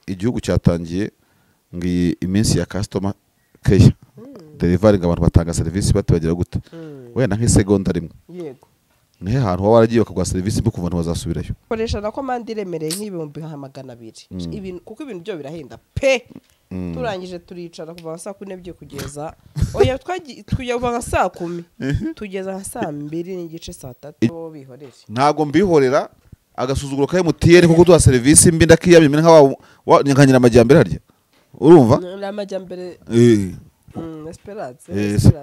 igihugu cyatangiye ngi iminsi ya customer care delivery abantu batanga service batabagira gute wenda nk'isegonda rimwe yego nihe hantu waragiye bakagwa service mbi kuva bazasubirayo koresha na commande iremereye nk'ibihumbi 200 ibintu kuko ibintu byo birahenda pe turangije turicara kuva saa 4 kugeza oya tujya kuva saa 10 tugeza saa 2 n'igice saa 3 bihoreje ntago mbihorera agasuzuguro ka MTN kuko duha service mbi ndakiyamye nka nkanyira amajyambere harya urumva amajyambere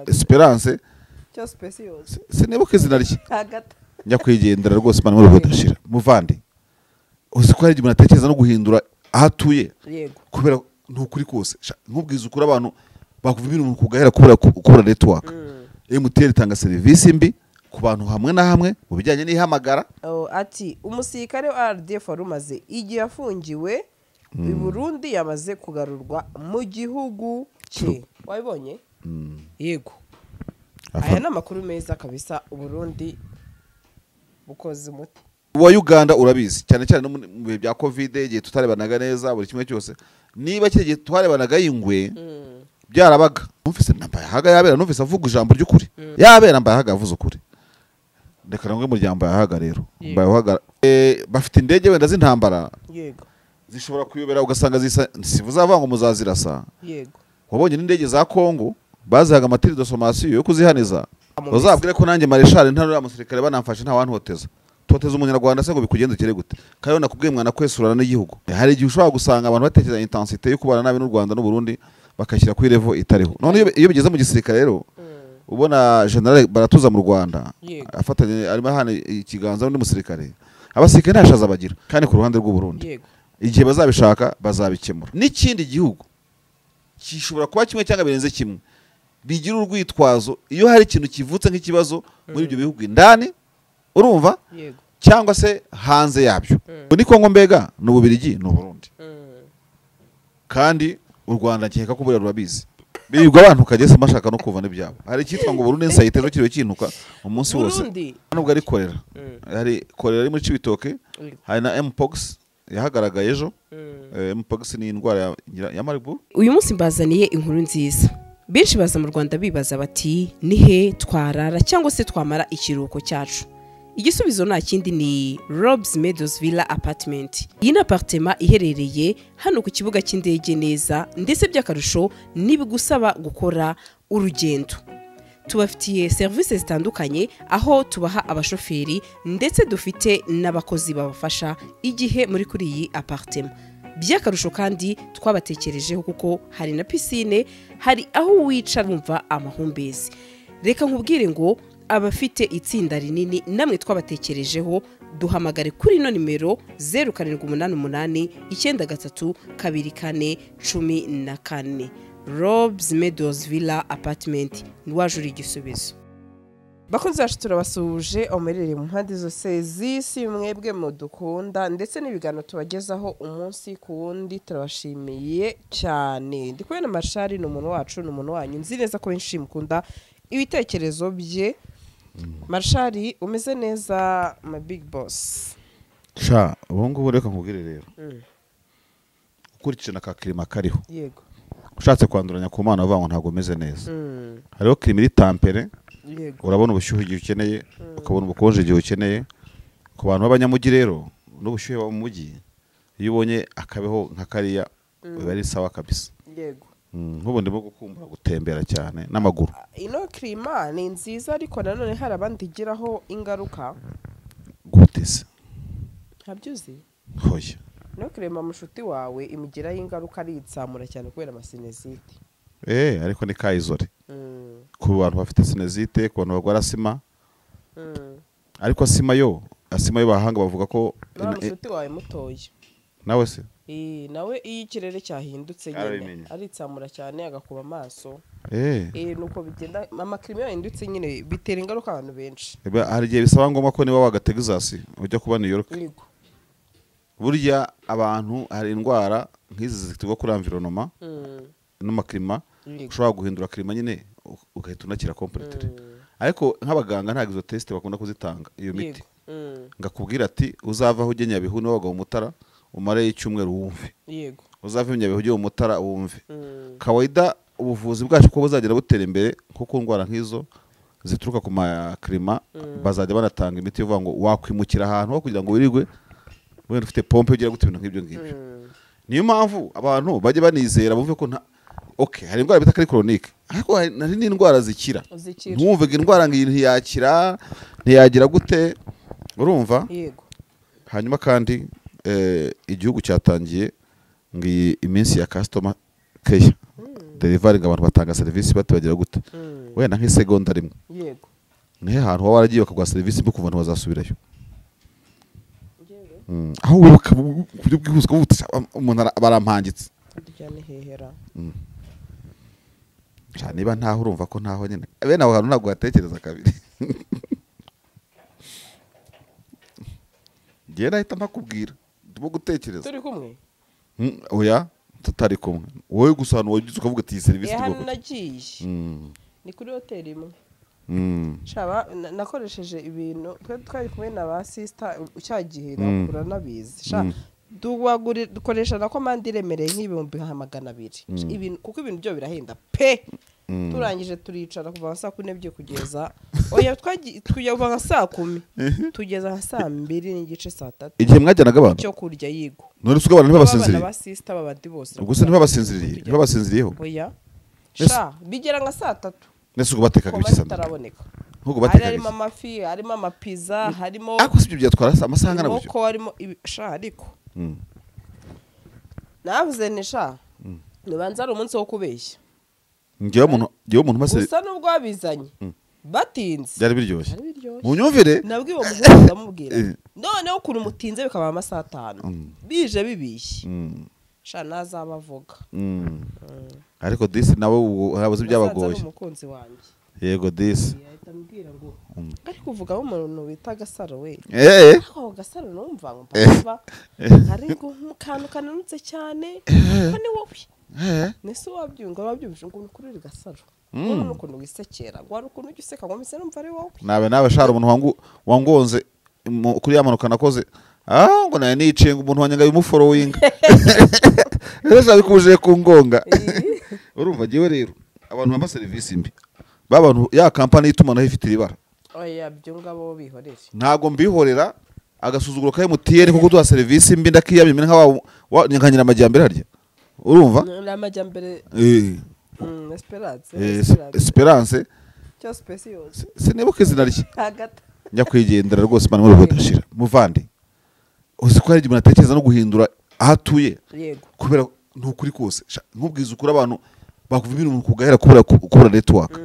Esperance cyo specials sinibuke izina rye hagata nyakwigendera rwose Imana muri budashira muvandi uzi ko hari igihe natekereza no guhindura ahatuye yego kubera ntukuri kose nkubwiza ukuri abantu bakuva ibintu kugahera kubura network MTN itanga service mbi ku bantu hamwe na hamwe mu bijyanye n'ihamagara ati umusirikare wa RDF warumaze igihe afungiwe i Burundi yamaze kugarurwa mu gihugu cye wabibonye yego aya namakuru meza kabisa Burundi bukoze umuti wa Uganda urabizi cyane cyane no mu bihe bya covid igihe tutarebanaga neza buri kimwe cyose niba kigiye twarebanaga yingwe byarabaga numvise nambaye haga yabera numvise avuga ijambo ry'ukuri yabera mbaye haga avuze ukuri ndeka namwe mu ryambo yahaga rero mbaye haga bafite indege wenda z'intambara yego zishobora kuyobera ugasanga sivuzavanga muzazirasa yego wabonye n'indege za Kongo bazihaga amatiri de sommation yo kuzihaniza uzabwire ko nanjye Marshal ntano y'amusirikare banamfashe nta wantu hoteza toteza umunyarwanda se ngo bikugendekere gute kayo nakubwiye mwana kwesurana n'igihugu hari igihe ushobora gusanga abantu batekereza intensité yo kubana nabi n'u Rwanda n'u Burundi bakashyira kuri level itariho none iyo bigeze mu gisirikare rero ubona general baratuza mu Rwanda afatanye arimo hano ikiganza n'undi musirikare abasirikare ntashaka bagira kandi ku ruhande rw'u Burundi igihe bazabishaka bazabikemura n'ikindi gihugu kishobora kuba kimwe cyangwa birenze kimwe bigira urwitwazo iyo hari ikintu kivutse nk'ikibazo muri ibyo bihugu indani urumva cyangwa se hanze yabyo ni Kongo mbega n'Ububirigi n'Uburundi kandi u Rwanda nkeka ko buri rurabizi bibwa abantu kagese mashaka no kuva n'ibyabo hari cyitwa ngo Burundi nsayite no kiriwe kintuka umunsi wose nubwo ari korera hari korera muri Cibitoke hari na Mpox yahagaragaye ejo Mpox ni indwara ya Marburg uyu munsi mbazaniye inkuru nziza benshi baza mu Rwanda bibaza bati nihe twarara cyangwa se twamara ikiruhuko cyacu igisubizo nta kindi ni Rob's Meadows Villa Apartment iyi ni apartment iherereye hano ku kibuga cy'indege neza ndetse by'akarusho nibigusaba gukora urugendo tubafitiye services zitandukanye aho tubaha abashoferi ndetse dufite n'abakozi babafasha igihe muri kuri iyi apartment by'akarusho kandi twabatekerejeho kuko hari na piscine hari aho wicara wumva amahumbezi reka nkubwire ngo abafite itsinda rinini namwe twabatekerejeho duhamagare kuri no nimero 0788 93 24 14 Rob's Meadows Villa Apartment niwajura igisubizo bakunze bacu turabasuje omerere mu mpande zose z'isi mwebwe mudukunda ndetse n'ibigano tubagezaho umunsi ku wundi turabashimiye cyane ndi kubona Marshal n'umuntu wacu n'umuntu wanyu nzi neza ko benshi mukunda ibitekerezo bye Marshal umeze neza my big boss sha ubungu reka nkubwire rero ukurikije ka klima kariho yego ushatse kwanduranya ku mana bavango ntago umeze neza hariho klima iri tampere urabona ubushyuhe igihe ukeneye ukabona ubukonje igihe ukeneye ku bantu b'abanyamugi rero n'ubushyuhe mu mujyi iyo ubonye akabeho nka kariya biba ari sawa kabisa yego nk'ubu ndimo gukumbura gutembera cyane n'amaguru ino klima ni nziza ariko nanone hari abandi igiraho ingaruka gutese ntabyuzi hoya no klima mushuti wawe imigiraho ingaruka ari itsamura cyane kubera amasinezite ariko ni kayizore ku bantu bafite sinezite ku bantu bagwara asima ariko asima yo bahanga bavuga ko mushuti wawe mutoye nawe se nawe iyo ikirere cyahindutse nyine aritsamura cyane agakuba amaso nuko bigenda amaklima yahindutse nyine bitera ingaruka abantu benshi hari igihe bisaba ngombwa ko niba waga Texas ujya kuba New York burya abantu hari indwara nk'izi zituva kuri environnement n'amaklima ushobora guhindura klima nyine ugahita unakira completely ariko nk'abaganga ntago izo test bakunda kuzitanga iyo miti ngakubwira ati uzava aho ugenya bihu niwe wagaho umutara umare icyumweru wumve uzava Nyabihu ujye mu Mutara wumve kawaida ubuvuzi bwacu ko buzagera butera imbere kuko ndwara nk'izo zituruka ku maklima bazajya banatanga imiti ivuga ngo wakwimukira ahantu kugira ngo wirirwe wenda ufite pompe ugira gute ibintu nk'ibyo ngibyo. Niyo mpamvu abantu bajye banizera bumve ko okay hari indwara bita chronique ariko hari n'indwara zikira. Ntumve ngo indwara ngiyi ntiyakira ntiyagira gute urumva. Yego. Hanyuma kandi igihugu cyatangiye ngiyi iminsi ya customer care delivery abantu batanga service batabagira gute wenda nk'isegonda rimwe. Yego. Nihe hantu waba waragiye bakagwa service mbi kuva ntibazasubirayo. Aho wibuka kuri bwihuzwa butisha umuntu barampangitse cyane hehera. Niba ntaho urumva ko ntaho nyine bene aho hantu ntabwo watekereza kabiri. Ngiye nahita mpakubwira ndimo gutekereza turi kumwe oya tutari kumwe wowe gusa hano wagize ukavuga ati iyi service hano nagiye ni kuri hoteli imwe shaba nakoresheje ibintu twari kumwe na ba sister cyagihe nakura nabizi sha dukoresha na commande iremereye nk'ibihumbi 200 ibintu kuko ibintu byo birahenda pe. Turangije turicara kuva saa 4 kugeza oya tujya kuva saa 10 tugeza saa 2 n'igice saa 3 igihe mwajyanaga abantu cyo kurya yigo none suko abantu babasinziriye aba sister babandi bose ubwo se ntibabasinziriyeho oya sha bigera nka saa 3 nese uko batekaga ibikisa taraboneka nkuko batekaga harimo amafi harimo amapizza harimo ako sibyo byatwara amasaha ngana gutyo ko harimo sha ariko navuze ni sha nibanza ari umunsi wo kubeshya ngiye umuntu mase gusa nubwo babizanye batinze byari biryoshye mu nyumvire nabwiye uwo muhungu ndamubwira noneho ukuntu mutinze bikaba amasaha 5 bije bibishye sha nazabavuga ariko disi nawe habuze byabagoye umukunzi wanjye yego disi yahitambwira ngo ari kuvuga umuntu bita Gasaro we aho Gasaro numva ngo papa ariko mukantu kananutse cyane ko ni wowe nese wabyumva ngo kuri Gasaro ukuntu wisekera ngo ari ukuntu ugiseka ngo mise numva ari wowe nawe shara umuntu wangonze kuri yamanuka nakoze ngo naye niciye ngo umuntu wanyanga y'umuforowinga rero bikuje ku ngonga urumva giwe rero abantu bama service mbi babantu ya company itumanaho ifite ibara oya byo ngabo bihorere ntago mbihorera agasuzuguro ka MTN kuko duha service mbi ndakiyamye nkanyira amajyambere harya urumva amajyambere Esperance cyo specials sinibuke izina rye njya kwigendera rwose mani muri budashira muvandi uzi ko ari umuntu atekereza no guhindura ahatuye yego kubera ntukuri kose nkubwiza ukuri abantu bakuva ibintu kugahera kubura network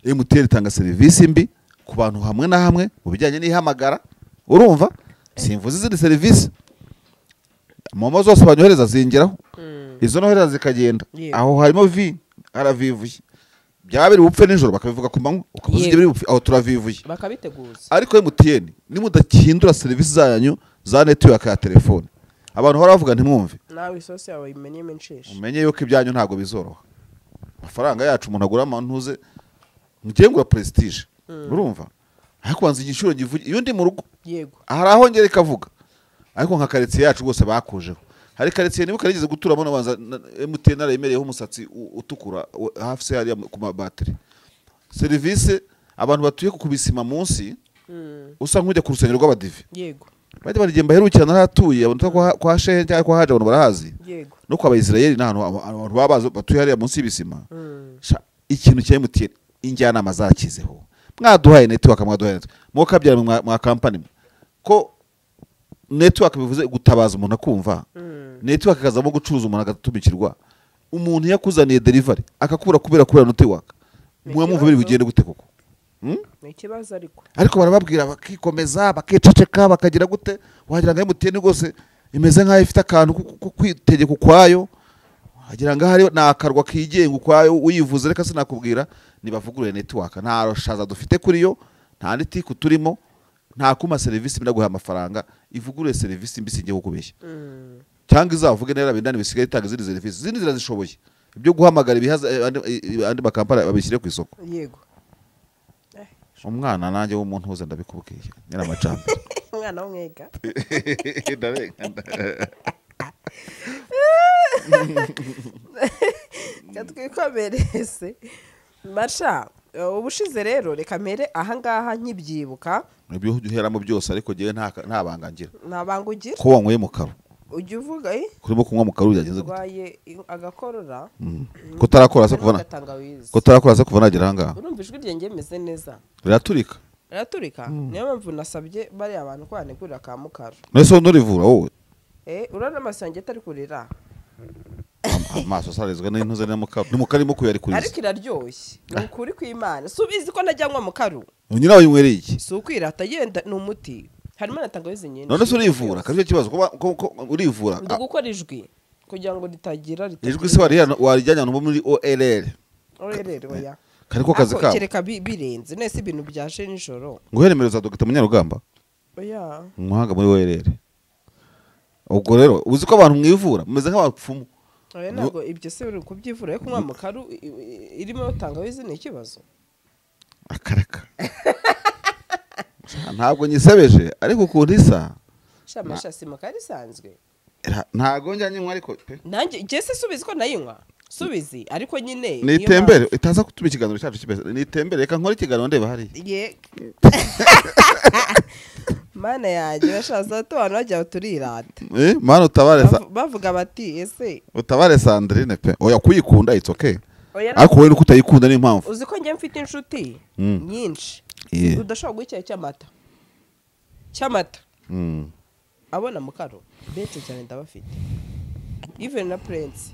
MTN itanga service mbi ku bantu hamwe na hamwe mu bijyanye n'ihamagara urumva simvuze izindi service momo zose banyohereza zingeraho izo nohereza zikagenda aho harimo aravivuye byabiri bupfe nijoro bakabivuga ku manywa ukabuze biri bupfe aho turavivuye bakabiteguza ariko MTN nimudakindura service zanyu za network ya telefone abantu hora bavuga ntimwumve nawe isose yawe imenye mensheshe umenye yuko ibyanyu ntago bizoroha amafaranga yacu umuntu agura amantuze mugengura prestige urumva ariko wanze igishuro givuye iyo ndi mu rugo yego aharaho ngere kavuga ariko nka quartier yacu gose bakujeho hari quartier nibuka rigeze guturamo nabanza MTN arayemereyeho umusatsi utukura hafi se hari ku mabattery service abantu batuye kukubisima munsi usa nk'ujya ku rusengero rw'abadive yego bajye barigenda herukirana hatuye abantu kwa shehe cyangwa kwa haje abantu barahazi yego no kwa Abayisirayeli n'ahantu abantu babazo batuye hariya munsi y'ibisima ikintu cya MTN injyana mazakizeho mwaduhaye network mwaduhaye mukabyara mwa company ko network bivuze gutabaza umuntu akumva network kazamo gucuruza umuntu agatumikirwa umuntu yakuzaniye delivery akakura kubera network muwe mumva biri bugende gute koko ikibazo ariko barababwira bakikomeza bakiceceka bakagira gute wagira ngo MTN gose imeze nkaho ifite akantu ko kwitegeka kwayo wagira ngo hari nakarwa kigenga kwayo uyivuze reka sinakubwira nibavugurure network nta roshaza dufite kuri yo nta nitiku turimo nta kuma service binaguha amafaranga ivugurure service mbisi ngiye kukubeshya cyangwa izavuge nera bindani bisigaye itanga izindi service zindi zirazishoboye ibyo guhamagara ibihaza andi makampani babishyire ku isoko yego umwana nanjye w'umuntu uza ndabikubwiye nyina amacambe umwana w'umwega ndarenga twikomereze masha ubushize rero reka mere ahangaha nkibyibuka ibyo uheramo byose ariko giye nta banga ngira nabanga ugira ko wanyweye mu karo ujye uvuga kurimo kunywa mu karo byagenze gute urwaye agakorora kutarakora se kuva nagera ahangaha urumva ijwi ryanjye rimeze neza riraturika niyo mpamvu nasabye bariya abantu ko banegurira ka mukaro nese nurivura wowe urabona amaso yanjye atari kurira amaso sarezwe n'intuze n'umukarimo kuyari kuriza ariko iraryoshye ni ukuri kw'Imana subizi ko najyanywa mu karu nyina waynywereye iki si ukwirata yenda ni umuti harimo na tangawizi nyinshi none se urivura kandi kibazo ko urivura ndi gukora ijwi kugira ngo ritagira ijwi se warijyanye no muri OLL oya kariko kazi ka kereka birenze nese ibintu byaje nijoro nguheremero za Dr Munyarugamba oya umuhanga muri OLL ubwo rero uzi ko abantu mwivura mumeze nk'abapfumu oya ntabwo ibyo se uri kubyivura yo kunywa mu karu irimo tangawizi ni ikibazo akaraka ntabwo nyisebeje ariko ukuntu isa shamasha simaka risanzwe ntago njya nywa ariko nanjye jese subizi ko nayinywa subizi ariko nyine nitembere itaza kutuba ikiganiro cyacu kibese nitembere reka nkora ikiganiro ndeba hari mana yanjye bashaza to abantu bajya turirata mana utabare bavuga bati ese utabare Sandrine pe oya kuyikunda it's okay ariko wowe nuko utayikunda ni impamvu uzi ko njye mfite inshuti nyinshi udashobora guhita cyamata abona mukaro bete cyane ndabafite even na Prince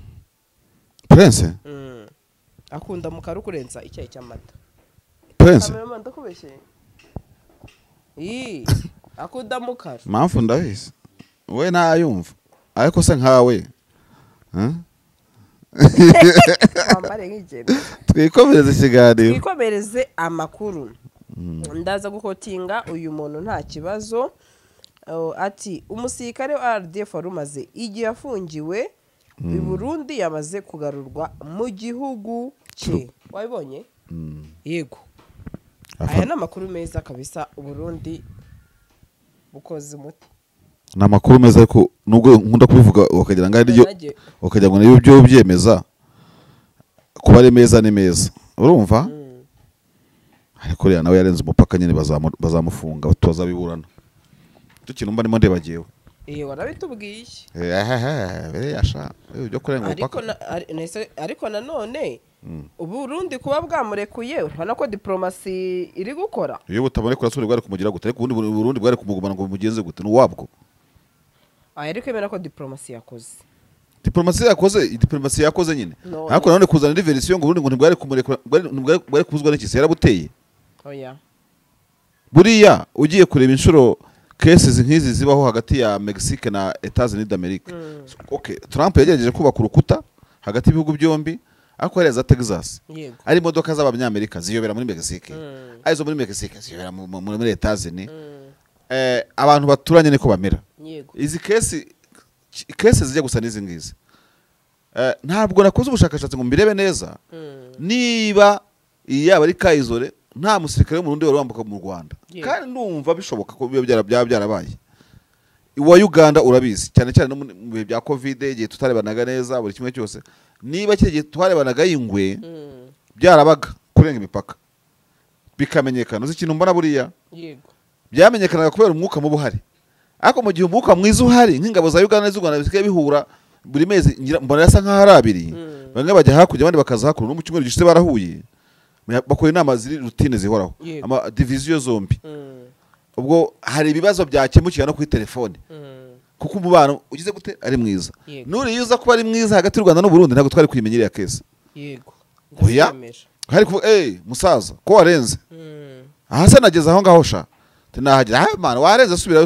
akunda mukaro kurenza icyayi cy'amata Prince ndakubeshye akunda mukaro mpamvu ndabizi we ntayumva ariko se nkawe twikomereze amakuru ndaza gukotinga uyu muntu nta kibazo ati umusirikare wa RDF warumaze igihe afungiwe i Burundi yamaze kugarurwa mu gihugu cye wabibonye yego aya ni amakuru meza kabisa Burundi bukoze umuti ni amakuru meza ariko nubwo nkunda kubivuga ukagira ngo ari ukagira ngo niyo byo byemeza kuba ari meza ni meza urumva ariko rero nawe yarenze umupaka nyine bazamufunga tuzabiburana tukintu mba ndimo ndebagiyewe warabitubwiye bereyasha byo kurenga umupaka ariko nanone Burundi kuba bwamurekuye urabona ko diplomasi iri gukora iyo butamurekura suri bwari kumugira gute ariko ubundi Burundi bwari kumugumana ngo mugenze gute n'uwabwo ariko emera ko diplomasi yakoze nyine ariko nanone kuzana indi version ngo Burundi ngo ntibwari kumurekura bwari kubuzwa n'iki yarabuteye oya buriya ugiye kureba inshuro cases nk'izi zibaho hagati ya Mexique na Etats-Unis d'Amerique okay Trump yagerageje kubaka urukuta hagati y'ibihugu byombi ariko yareza Texas ari imodoka z'abanyamerika ziyobera muri Mexique arizo muri Mexique ziyobera muri Etats-Unis abantu baturanye niko bamera izi cases zijya gusa n'izi ngizi ntabwo nakoze ubushakashatsi ngo mbirebe neza niba yaba ari Kayizore nta musirikare w'umurundi wari wambuka mu Rwanda kandi ndumva bishoboka ko byarabaye iwa Uganda urabizi cyane cyane no mu bihe bya Covid igihe tutarebanaga neza buri kimwe cyose niba kigiye twarebanaga ingwe byarabaga kurenga imipaka bikamenyekana uzi ikintu mbona buriya byamenyekanaga kubera umwuka mu buhari ariko mu gihe umwuka mwiza uhari nk'ingabo za Uganda n'iz'u Rwanda bisigaye bihura buri mezi mbona yasa nk'aho ari abiri bamwe bajya hakurya abandi bakaza hakuno no mu cyumweru gishize barahuye bakora inama ziri rutine zihoraho ama division zombi ubwo hari ibibazo byakemukira no kuri telefone kuko umubano ugize gute ari mwiza nuri yuza kuba ari mwiza hagati y'u Rwanda n'u Burundi ntabwo twari kwimenyera ya kese yego oya hari kuvuga musaza ko warenze ahase nageze aho ngaho sha tinahagera mana warenze subira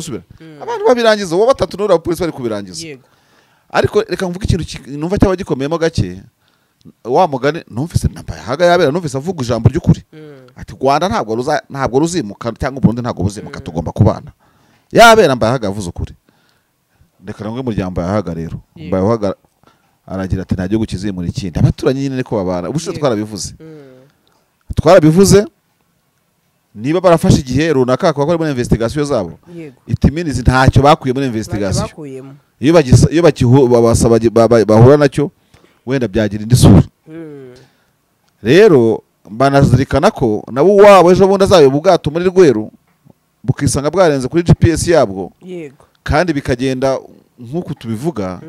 abantu babirangiza uwo batatu n'ura police bari kubirangiza ariko reka mvuga ikintu numva cyaba gikomeyemo gake wa mugane numvise namba yahaga yabera numvise avuga ijambo ry'ukuri ati Rwanda ntabwo ruzimuka cyangwa Burundi ntabwo buzimuka tugomba kubana yabera mba yahaga avuze ukuri reka namwe mu ryamba yahaga rero mba yahaga aragira ati nta gihugu kizimura ikindi abaturanye nyine niko babana ubushe twarabivuze niba barafashe igihe runaka bakora muri investigation zabo itiminizi ntacyo bakuye muri investigation iyo bahura nacyo wenda byagira indi sura. Rero banazirikana ko nabo wabo ejo bundi azayoba ubwato muri Rweru bukisanga bwarenze kuri GPS yabwo, yego, kandi bikagenda nk'uko tubivuga.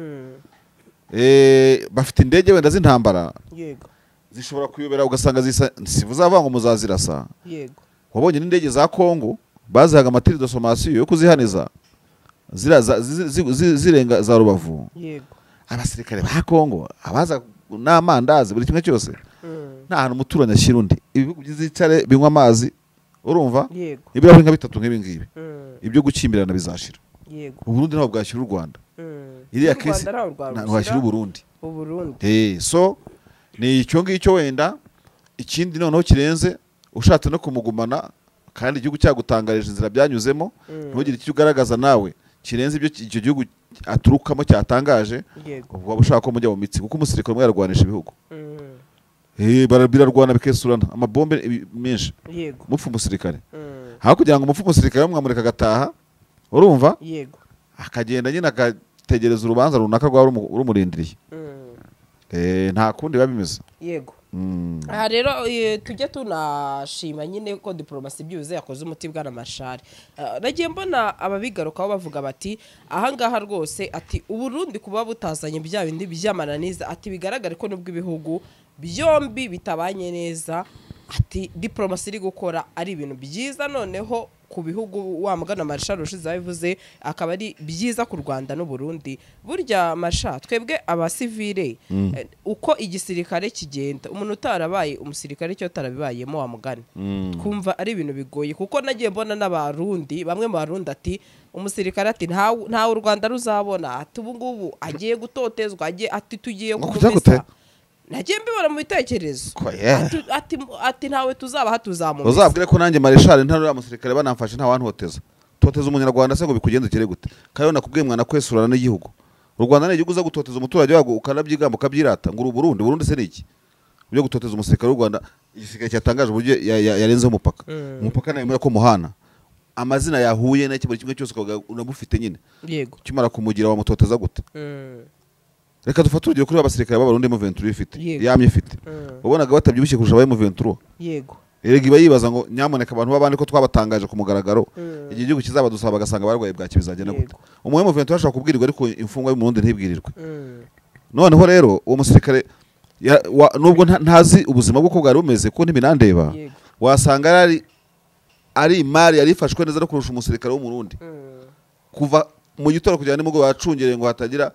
Bafite indege wenda z'intambara, yego, zishobora kuyobera ugasanga sivuza ngo muzazirasa. yego, wabonye n'indege za Kongo bazihaga amatiri de sommation yo kuzihaniza zirenga za Rubavu. yego, abasirikare ba Kongo abaza n'amandazi buri kimwe cyose, nta hantu umuturanye ashyira undi. Ibihugu byizicare binywa amazi, urumva, yego, ibirahuri nka bitatu nk'ibi ngibi, ibyo gukimbirana bizashira. yego, Uburundi ntabwo bwashyira u Rwanda, iriya kesi ntabwo washyira Uburundi. So ni icyo ngicyo wenda. Ikindi noneho kirenze, ushatse no kumugumana kandi igihugu cyagutangarije inzira byanyuzemo, ntugire icyo ugaragaza nawe kirenze ibyo icyo gihugu aturukamo cyatangaje, ubwo waba ushaka ko mujya mu mitsi, kuko umusirikare umwe yarwanisha ibihugu. Birarwana bikesurana amabombe menshi, mupfa umusirikare. Aho kugira ngo mupfa umusirikare mwamureka agataha, urumva, akagenda nyine akategereza urubanza runaka rwaba rumurindiriye. Nta kundi biba bimeze. Yego. Aha rero tujye tunashima nyine ko diplomasi byuze yakoze umuti bwana Machar. Nagiye mbona ababigarukaho bavuga bati ahangaha rwose ati Uburundi kuba butazanye bya bindi by'amananiza, ati bigaragare ko nubwo ibihugu byombi bitabanye neza, ati diplomasi iri gukora ari ibintu byiza. Noneho ku bihugu wa mugana Machar ushize bivuze akaba ari byiza ku Rwanda n'u Burundi. Burya Machar, twebwe abasivile uko igisirikare kigenda, umuntu utarabaye umusirikare cyo tarabibayemo wa mugani, twumva ari ibintu bigoye. Kuko nagiye mbona n'abarundi, bamwe mu barundi ati umusirikare ati nta u Rwanda ruzabona, ati ubu ngubu agiye gutotezwa, ati tugiye kumumesa. Nagiye mbibona mu bitekerezo ati ntawe tuzabaha tuzamumesa. Uzabwire ko nanjye Marshal ntano ya musirikare banamfashe nta wantu hoteza. Toteza umunyarwanda se ngo bikugendekere gute? Kayo nakubwiye mwana kwesurana n'igihugu. U Rwanda ni igihugu uza gutoteza umuturage wago ukanabyigamba ukabyirata ngo Burundi. Burundi se niki? Byo gutoteza umusirikare w'u Rwanda, igisirikare cyatangaje uburyo yarenze umupaka. Umupaka nayo ko muhana. Amazina yahuye na kimwe kimwe cyose unamufite nyine. Yego. Kimara kumugira wa mutoteza gute? Reka dufate urugero kuri abasirikare b'Abarundi mu 23 ifite. Yamye ifite. Ubonaga batabyibushye kurusha abaye mu 23. Yego. Erega iba yibaza ngo nyamuneka abantu babandi ko twabatangaje ku mugaragaro, igihe igihugu kizabadusaba bagasanga barwaye bwa kibizagenda gute. Umwe mu 23 ashaka kubwirirwa ariko imfungwa y'u Burundi ntibwirirwe. Noneho rero uwo musirikare nubwo ntazi ubuzima bwo bwari bumeze ko ntibinandeba, wasanga ari imari yari ifashwe neza no kurusha umusirikare w'umurundi. Kuva mu gitoro kujya ni mugo bacungereye ngo hatagira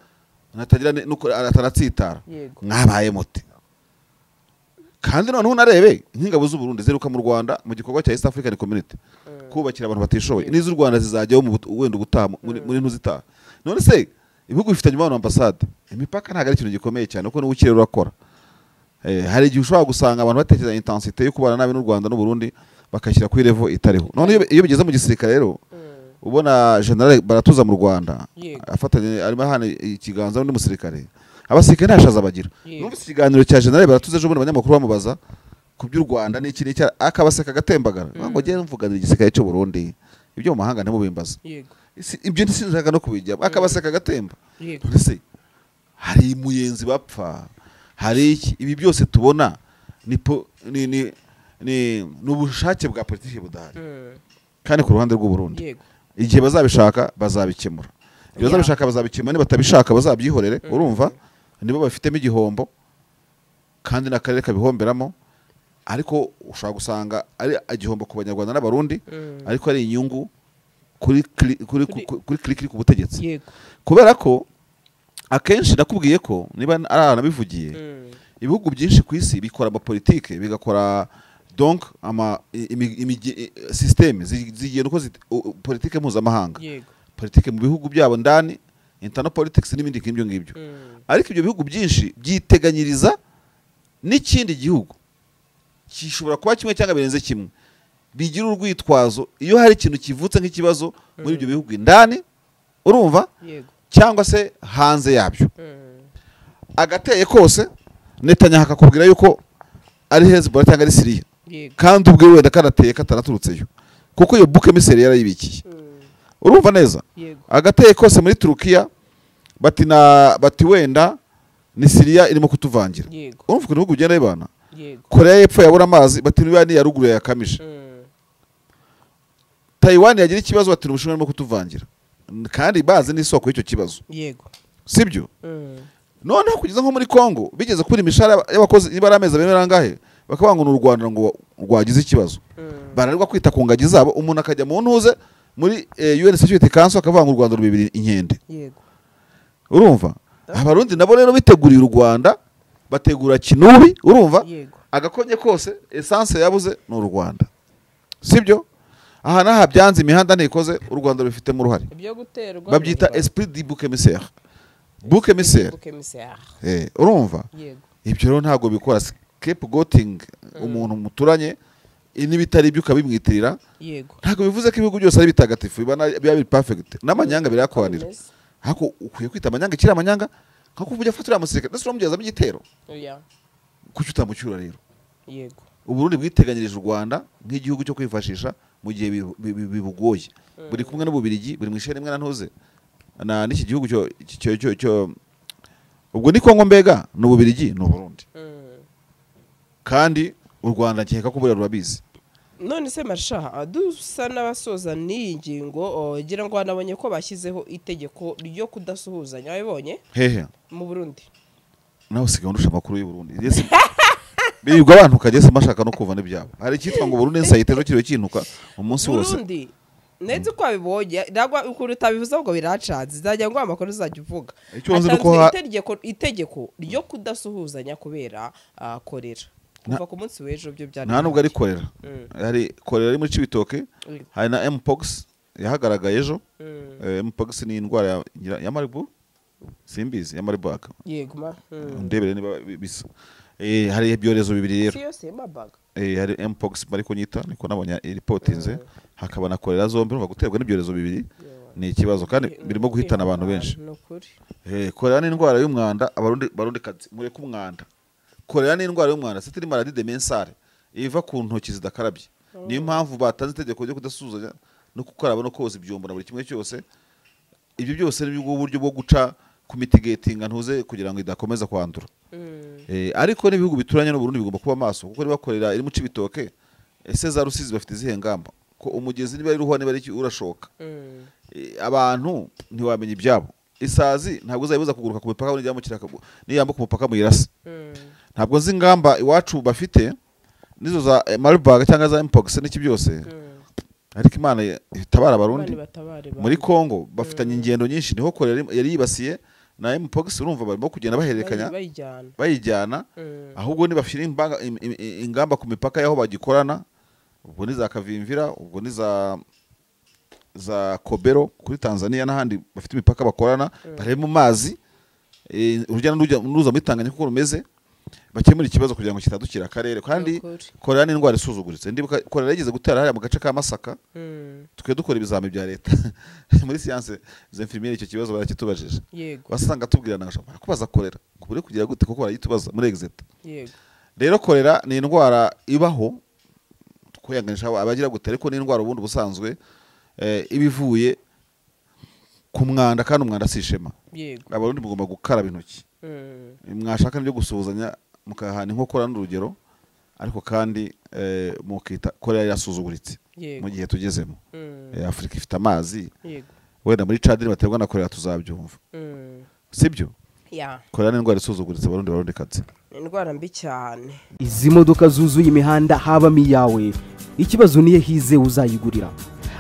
nuko atanatsitara. Mwabaye muti. Kandi noneho narebe nk'ingabo z'u Burundi zeruka mu Rwanda mu gikorwa cya East African Community kubakira abantu batishoboye. N'iz'u Rwanda zizajyaho mu wenda ubutaha muri ntuzitaha. None se ibihugu bifitanye umubano ambasade, imipaka ntago ari ikintu gikomeye cyane uko n'ubukire urakora. Hari igihe ushobora gusanga abantu batekereza intensité yo kubana nabi n'u Rwanda n'u Burundi bakashyira kuri level itariho. None iyo bigeze mu gisirikare rero ubona General Baratuza mu Rwanda afatanye arimo hano ikiganza n'undi musirikare, abasirikare ntashaza bagira. Numvise ikiganiro cya General Baratuza ejo bundi abanyamakuru bamubaza ku by'u Rwanda n'iki n'iki, akabaseka gatembagara ngo ngiye mvuganira igisirikare cyo Burundi, ibyo mu mahanga ntimubimbaza. Ibyo ntisinzaga no kubijya, akabaseka gatemba. None hari muyenzi bapfa, hari iki, ibi byose tubona ni ubushake bwa politiki budahari kandi ku ruhande rw'u Burundi. Igihe bazabishaka bazabikemura, iyo bazabishaka bazabikemura, niba batabishaka bazabyihorere. Urumva nibo bafitemo igihombo kandi n'akarere kabihomberamo, ariko ushaka gusanga ari igihombo ku Banyarwanda n'Abarundi, ariko ari inyungu kuri kuri ku butegetsi. Kubera ko akenshi nakubwiye ko niba ari nabivugiye, ibihugu byinshi ku isi bikora amapolitike, bigakora donc systeme zigiye nuko politike mpuzamahanga, politike mu bihugu byabo ndani, internal politics n'ibindi nk'ibyo ngibyo. Ariko ibyo bihugu byinshi byiteganyiriza n'ikindi gihugu kishobora kuba kimwe cyangwa birenze kimwe, bigira urwitwazo iyo hari ikintu kivutse nk'ikibazo muri ibyo bihugu ndani, urumva, cyangwa se hanze yabyo. Agateye kose Netanyahu akakubwira yuko ari Hezbollah cyangwa ari Syria, kandi ubwo wenda kanateye katanaturutseyo kuko iyo buke miseri yarayibikiye. Urumva neza. Agateye kose muri Turukiya bati wenda ni Syria irimo kutuvangira. Urumva ukuntu ibihugu bigenda bibana. Korea y'Epfo yabura amazi bati niba ni ya ruguru yakamije. Taiwan yagira ikibazo bati n'Ubushinwa irimo kutuvangira. Kandi bazi n'isoko y'icyo kibazo. Sibyo? Noneho kugeza nko muri Congo bigeze kuri imishara y'abakozi niba amezi aberangahe bakabanga n'u Rwanda ngo rwagize ikibazo. Bararirwa kwita ku ngagi zabo umuntu akajya mu ntuze muri UN Security Council akavanga u Rwanda rubibiri inkende. Urumva? Abarundi nabo rero biteguriye u Rwanda bategura kinubi urumva? Agakonye kose essence yabuze n'u Rwanda. Sibyo? Aha naha byanze imihanda ntikoze u Rwanda rufite mu ruhari. Babyita esprit du bouc émissaire. Bouc émissaire. Urumva? Ibyo rero ntago bikora scapegoating umuntu muturanye n'ibitari byo ukabimwitirira. Ntago bivuze ko ibihugu byose ari bitagatifu biba biri perfect. N'amanyanga birakwanira. Hako ukwiye kwita amanyanga kiri amanyanga nko kuvuga fatura musirikare ndetse uramugeza mu gitero. Kuki utamucyura rero? Uburundi bwiteganyirije u Rwanda nk'igihugu cyo kwifashisha mu gihe bibugoye. Buri kumwe n'Ububirigi buri mwishene mwana ntuze. Na n'iki gihugu cyo ubwo ni Kongo mbega n'Ububirigi n'Uburundi. Kandi u Rwanda nkeka ko buri rurabizi. None se Marsha dusa n'abasoza n'ingingo gira ngo nabonye ko bashyizeho itegeko ryo kudasuhuzanya wabibonye mu Burundi. Naho sigaho ndusha makuru y'u Burundi. Bibwa abantu kageze mashaka no kuva n'ibyabo. Hari cyitwa ngo Burundi nsayite no kiro kintuka umunsi wose. Burundi neze ko abibonye nagwa ukuri utabivuza ngo biracaze zajya ngo amakuru uzajya uvuga. Itegeko ryo kudasuhuzanya kubera korera. Kuva ku munsi w'ejo byo byari. Nta nubwo ari korera. Hari korera ari muri Cibitoke. Hari na Mpox yahagaragaye ejo. Mpox ni indwara ya Marburg. Simbizi ya Marburg. Yego ndebere niba bisa. Hari ibyorezo bibiri rero. Siyose Marburg. Hari Mpox bari kunyita niko nabonye reportinze hakaba na korera zombi urumva guterwa n'ibyorezo bibiri ni ikibazo kandi birimo guhitana abantu benshi. Korera ni indwara y'umwanda abarundi kazi mureke umwanda. Korera ni indwara y'umwanda c'est une maladie de mensale iva ku ntoki zidakarabye. Niyo mpamvu batanze itegeko ryo kudasuzanya no kukaraba no koza ibyombo na buri kimwe cyose. Ibyo byose ni uburyo bwo guca ku mitigating ntuze kugira ngo idakomeza kwandura. Ariko n'ibihugu bituranye n'u Burundi bigomba kuba maso kuko bakorera iri mu Cibitoke ese za Rusizi bafite izihe ngamba ko umugezi niba ari ruhwa niba ari urashoka. Abantu ntiwamenya ibyabo. Isazi ntabwo uzayibuza kuguruka ku mipaka n'ijya mu kiraka niyamba ku mupaka mu irasi. Ntabwo nzi ingamba iwacu bafite nizo za Marburg cyangwa za Mpox n'iki byose. Ariko Imana itabara abarundi muri Kongo bafitanye ingendo nyinshi niho korera yari yibasiye na Mpox urumva barimo kugenda bahererekanya bayijyana ahubwo nibafira ingamba ku mipaka yaho bagikorana ubwo ni za Kavimvira ubwo ni za Kobero kuri Tanzania n'ahandi bafite imipaka bakorana bare mu mazi urujyana n'uruza muri Tanganyika kuko rumeze bakemura ikibazo kugira ngo kitadukira akarere kandi korera ni indwara isuzuguritse ndibuka korera yigeze gutera hariya mu gace ka Masaka twe dukora ibizami bya leta muri science z'infirmiere icyo kibazo barakitubajije basanga tubwirana ngashaka kubaza korera kubure kugira gute kuko barayitubaza muri exit. Rero korera ni indwara ibaho kuyanganisha abagira gute ariko ni indwara ubundi busanzwe ibivuye ku mwanda kandi umwanda sishema. Abarundi mugomba gukaraba intoki. Mwashaka n'ibyo gusuhuzanya mukahana inkokora n'urugero ariko kandi mukita korera yasuzuguritse mu gihe tugezemo. Afrika ifite amazi wenda muri Chad baterwa na korera tuzabyumva. Sibyo? Korera ni indwara isuzuguritse abarundi kazi. Indwara mbi cyane. Izi modoka zuzuye imihanda habamo iyawe ikibazo niye hize uzayigurira.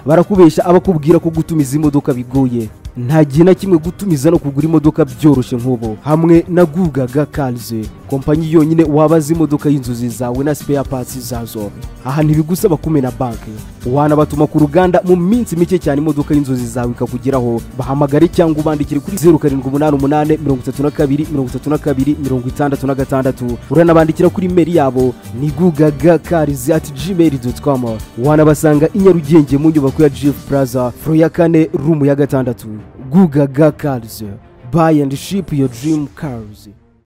Barakubesha abakubwira ko gutumiza imodoka bigoye. Nta gihe na kimwe gutumiza no kugura imodoka byoroshye nk'ubo hamwe na Gugaga Cars, kompanyi yonyine wabaza imodoka y'inzozi zawe na spare parts zazo. Aha ntibigusaba kumena banki, wanabatuma ku ruganda mu minsi mike cyane imodoka y'inzozi zawe ikakugeraho. Bahamagare cyangwa ubandikire kuri 0788 uranabandikira kuri mail yabo ni gugagacars@gmail.com. Wanabasanga i Nyarugenge mu nyubako ya Jeff Plaza floor ya 4 room ya 6. Gugaga Cars, buy and ship your dream cars.